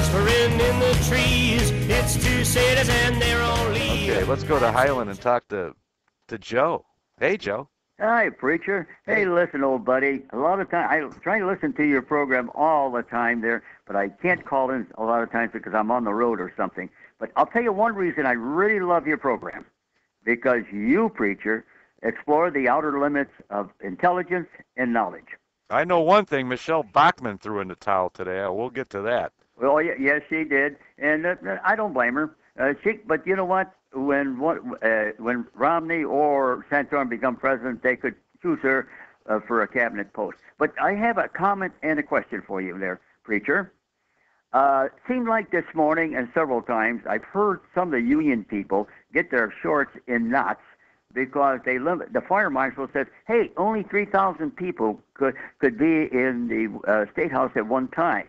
whispering in the trees. It's two cities and they're only... Okay, let's go to Highland and talk to Joe. Hey, Joe. Hi, preacher. Hey, listen, old buddy. A lot of time I try to listen to your program all the time there, but I can't call in a lot of times because I'm on the road or something. But I'll tell you one reason I really love your program, because you, preacher, explore the outer limits of intelligence and knowledge. I know one thing. Michelle Bachmann threw in the towel today. We'll get to that. Well, yes, she did, and I don't blame her. But you know what? When Romney or Santorum become president, they could choose her for a cabinet post. But I have a comment and a question for you there, preacher. Seemed like this morning and several times I've heard some of the union people get their shorts in knots because the fire marshal says, hey, only 3,000 people could be in the State House at one time.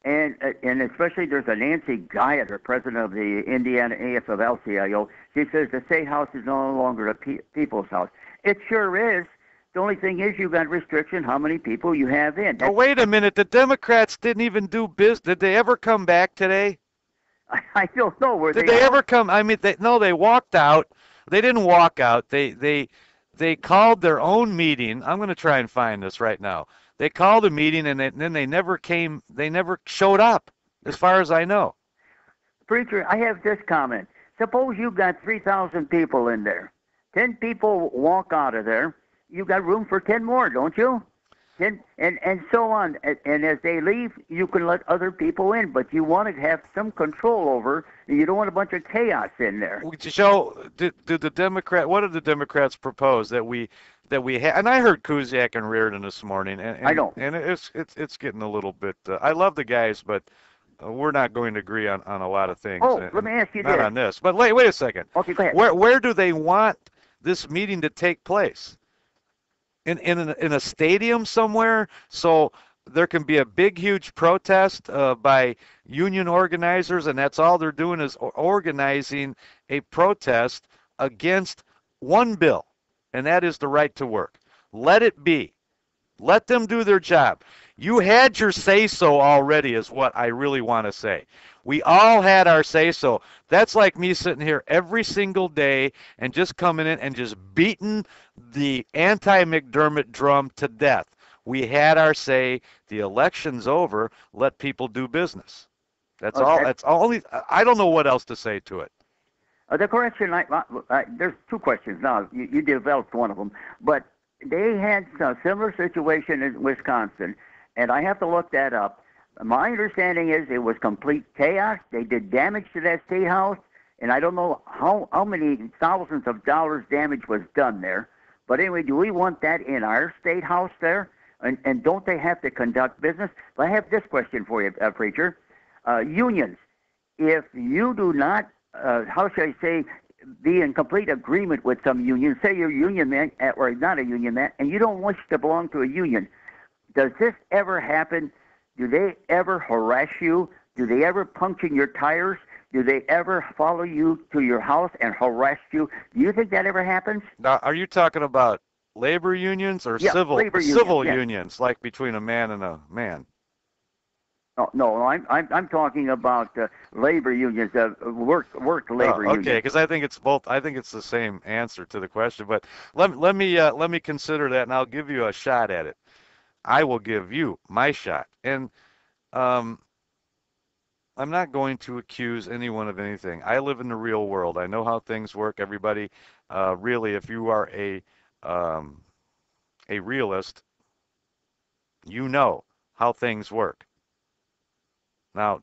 And especially there's a Nancy Guyot, president of the Indiana AFL-CIO. She says the State House is no longer a people's house. It sure is. The only thing is you've got restriction how many people you have in. Oh, wait a minute. The Democrats didn't even do business. Did they ever come back today? I don't know. Did they ever come? I mean, they walked out. They didn't walk out. They called their own meeting. I'm going to try and find this right now. They called a meeting, and then they never came. They never showed up, as far as I know. Preacher, I have this comment. Suppose you've got 3,000 people in there. 10 people walk out of there. You've got room for 10 more, don't you? And so on. And as they leave, you can let other people in, but you want to have some control over. You don't want a bunch of chaos in there. Joe, what did the Democrats propose that we have? And I heard Kuziak and Reardon this morning, and I know. And it's getting a little bit. I love the guys, but we're not going to agree on a lot of things. Oh, let me ask you this. Not on this, but wait a second. Okay, go ahead. Where do they want this meeting to take place? In a stadium somewhere, so there can be a big, huge protest by union organizers, and that's all they're doing is organizing a protest against one bill, and that is the right to work. Let it be. Let them do their job. You had your say-so already is what I really want to say. We all had our say-so. That's like me sitting here every single day and just coming in and just beating the anti-McDermott drum to death. We had our say. The election's over. Let people do business. That's all. That's only. I don't know what else to say to it. The correction, there's two questions now. You developed one of them, but they had a similar situation in Wisconsin, and I have to look that up. My understanding is it was complete chaos. They did damage to that state house, and I don't know how many thousands of dollars damage was done there. But anyway, do we want that in our state house there? And don't they have to conduct business? But I have this question for you, preacher. Unions, if you do not, how should I say, be in complete agreement with some union, say you're a union man or not a union man, and you don't wish to belong to a union, does this ever happen? Do they ever harass you? Do they ever puncture your tires? Do they ever follow you to your house and harass you? Do you think that ever happens? Now, are you talking about labor unions or civil unions, like between a man and a man? No, I'm talking about labor unions, work labor unions. Okay, because I think it's both. I think it's the same answer to the question. But let me consider that, and I'll give you a shot at it. I will give you my shot, and I'm not going to accuse anyone of anything. I live in the real world. I know how things work. Everybody, really, if you are a realist, you know how things work. Now,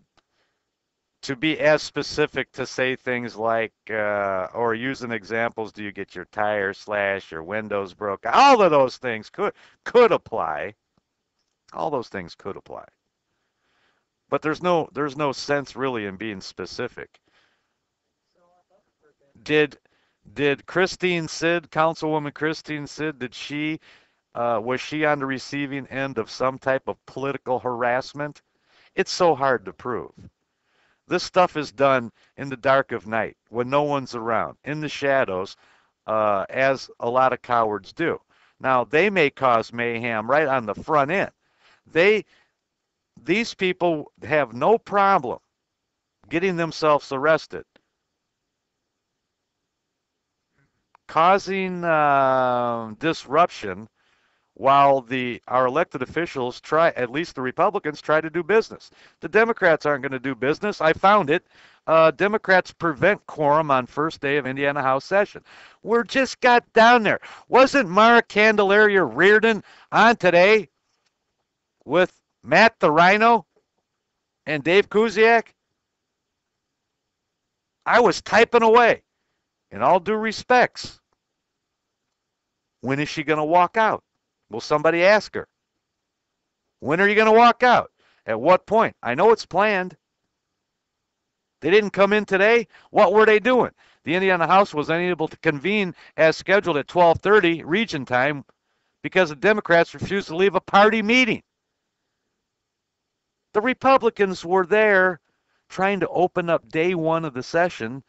to be as specific to say things like, or using examples, do you get your tires slashed, your windows broke? All of those things could apply. All those things could apply. But there's no sense really in being specific. Did Christine Sid, Councilwoman Christine Sid, was she on the receiving end of some type of political harassment? It's so hard to prove. This stuff is done in the dark of night when no one's around, in the shadows, as a lot of cowards do. Now, they may cause mayhem right on the front end. these people have no problem getting themselves arrested, causing disruption while our elected officials try, at least the Republicans, try to do business. The Democrats aren't going to do business. I found it. Democrats prevent quorum on first day of Indiana House session. We're just got down there. Wasn't Mara Candelaria Reardon on today with Matt the Rhino and Dave Kuziak? I was typing away. In all due respects, when is she going to walk out? Will somebody ask her? When are you going to walk out? At what point? I know it's planned. They didn't come in today. What were they doing? The Indiana House was unable to convene as scheduled at 12:30 region time because the Democrats refused to leave a party meeting. The Republicans were there trying to open up day one of the session,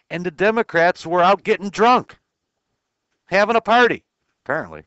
and the Democrats were out getting drunk, having a party, apparently.